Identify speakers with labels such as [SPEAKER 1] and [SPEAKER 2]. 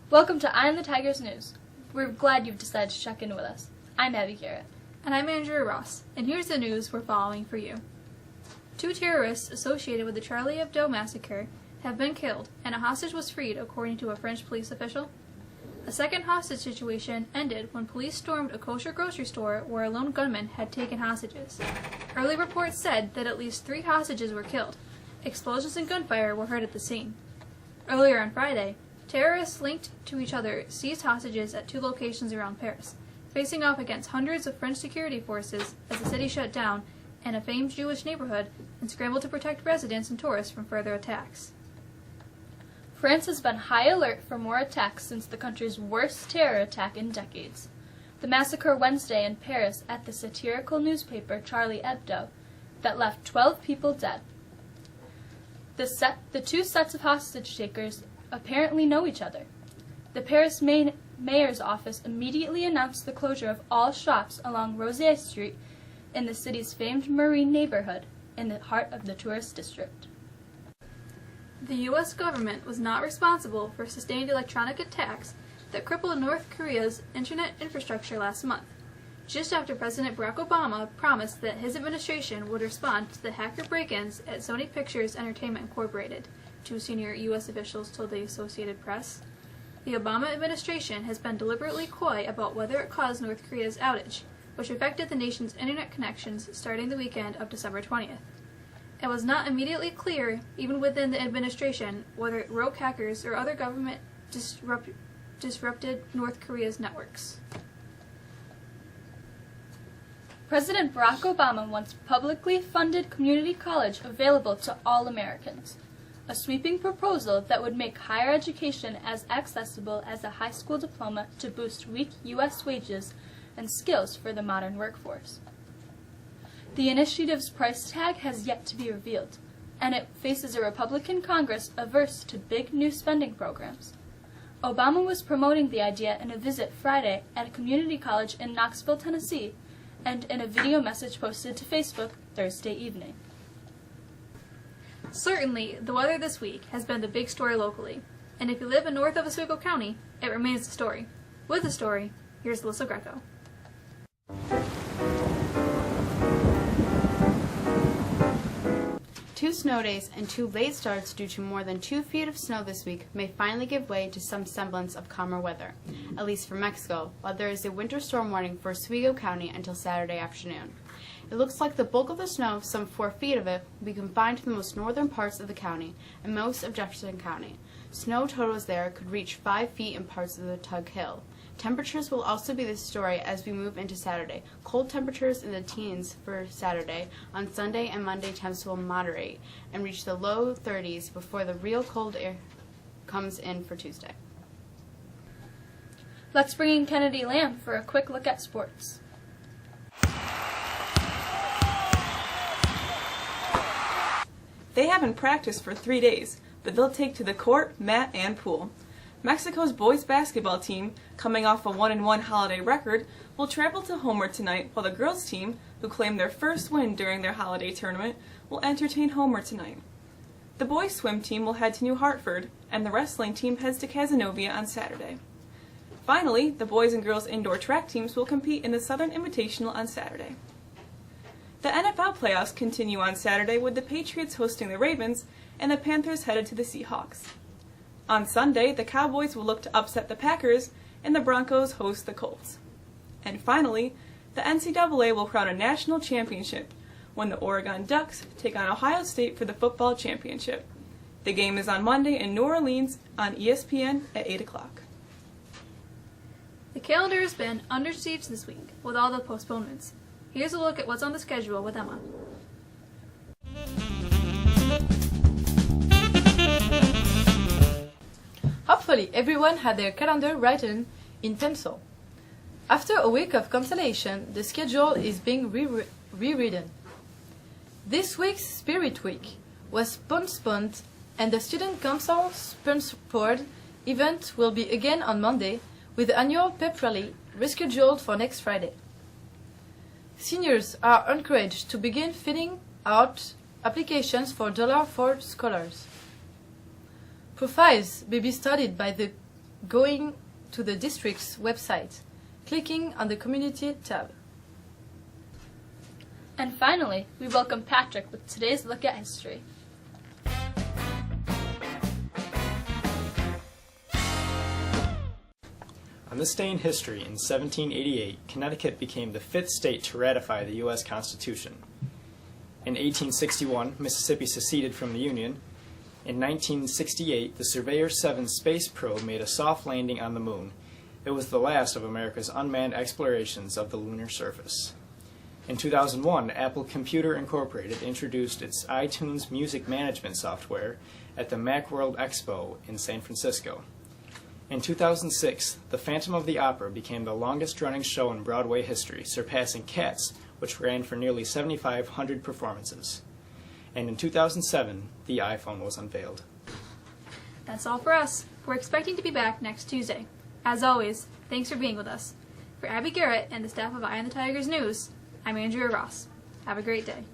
[SPEAKER 1] Welcome to Eye on the Tigers News. We're glad you've decided to check in with us. I'm Abby Garrett.
[SPEAKER 2] And I'm Andrea Ross, and here's the news we're following for you. 2 terrorists associated with the Charlie Hebdo massacre have been killed, and a hostage was freed, according to a French police official. A second hostage situation ended when police stormed a kosher grocery store where a lone gunman had taken hostages. Early reports said that at least 3 hostages were killed. Explosions and gunfire were heard at the scene. Earlier on Friday, terrorists linked to each other seized hostages at 2 locations around Paris, facing off against hundreds of French security forces as the city shut down in a famed Jewish neighborhood and scrambled to protect residents and tourists from further attacks.
[SPEAKER 1] France has been high alert for more attacks since the country's worst terror attack in decades. The massacre Wednesday in Paris at the satirical newspaper Charlie Hebdo that left 12 people dead. The 2 sets of hostage takers apparently know each other. The Paris mayor's office immediately announced the closure of all shops along Rosier Street in the city's famed Marine neighborhood in the heart of the tourist district.
[SPEAKER 2] The U.S. government was not responsible for sustained electronic attacks that crippled North Korea's internet infrastructure last month, just after President Barack Obama promised that his administration would respond to the hacker break-ins at Sony Pictures Entertainment Incorporated, 2 senior U.S. officials told the Associated Press. The Obama administration has been deliberately coy about whether it caused North Korea's outage, which affected the nation's internet connections starting the weekend of December 20th. It was not immediately clear, even within the administration, whether rogue hackers or other government disrupted North Korea's networks.
[SPEAKER 1] President Barack Obama wants publicly funded community college available to all Americans, a sweeping proposal that would make higher education as accessible as a high school diploma to boost weak U.S. wages and skills for the modern workforce. The initiative's price tag has yet to be revealed, and it faces a Republican Congress averse to big new spending programs. Obama was promoting the idea in a visit Friday at a community college in Knoxville, Tennessee, and in a video message posted to Facebook Thursday evening.
[SPEAKER 2] Certainly, the weather this week has been the big story locally, and if you live in north of Oswego County, it remains the story. With the story, here's Alyssa Greco.
[SPEAKER 3] 2 snow days and 2 late starts due to more than 2 feet of snow this week may finally give way to some semblance of calmer weather, at least for Mexico, while there is a winter storm warning for Oswego County until Saturday afternoon. It looks like the bulk of the snow, some 4 feet of it, will be confined to the most northern parts of the county and most of Jefferson County. Snow totals there could reach 5 feet in parts of the Tug Hill. Temperatures will also be the story as we move into Saturday. Cold temperatures in the teens for Saturday. On Sunday and Monday, temps will moderate and reach the low 30s before the real cold air comes in for Tuesday.
[SPEAKER 1] Let's bring in Kennedy Lamb for a quick look at sports.
[SPEAKER 4] They haven't practiced for 3 days, but they'll take to the court, mat, and pool. Mexico's boys basketball team, coming off a 1-1 holiday record, will travel to Homer tonight, while the girls team, who claimed their first win during their holiday tournament, will entertain Homer tonight. The boys swim team will head to New Hartford, and the wrestling team heads to Cazenovia on Saturday. Finally, the boys and girls indoor track teams will compete in the Southern Invitational on Saturday. The NFL playoffs continue on Saturday with the Patriots hosting the Ravens and the Panthers headed to the Seahawks. On Sunday, the Cowboys will look to upset the Packers and the Broncos host the Colts. And finally, the NCAA will crown a national championship when the Oregon Ducks take on Ohio State for the football championship. The game is on Monday in New Orleans on ESPN at 8 o'clock.
[SPEAKER 2] The calendar has been under siege this week with all the postponements. Here's a look at what's on the schedule with Emma.
[SPEAKER 5] Hopefully everyone had their calendar written in pencil. After a week of cancellation, the schedule is being rewritten. This week's Spirit Week was postponed and the Student Council sponsored event will be again on Monday with the annual pep rally rescheduled for next Friday. Seniors are encouraged to begin filling out applications for $1 for scholars. Profiles may be studied by going to the district's website, clicking on the Community tab.
[SPEAKER 1] And finally, we welcome Patrick with today's look at history.
[SPEAKER 6] On this day in history, in 1788, Connecticut became the 5th state to ratify the U.S. Constitution. In 1861, Mississippi seceded from the Union. In 1968, the Surveyor 7 space probe made a soft landing on the moon. It was the last of America's unmanned explorations of the lunar surface. In 2001, Apple Computer Incorporated introduced its iTunes music management software at the Macworld Expo in San Francisco. In 2006, The Phantom of the Opera became the longest-running show in Broadway history, surpassing Cats, which ran for nearly 7,500 performances. And in 2007, the iPhone was unveiled.
[SPEAKER 2] That's all for us. We're expecting to be back next Tuesday. As always, thanks for being with us. For Abby Garrett and the staff of Eye on the Tigers News, I'm Andrea Ross. Have a great day.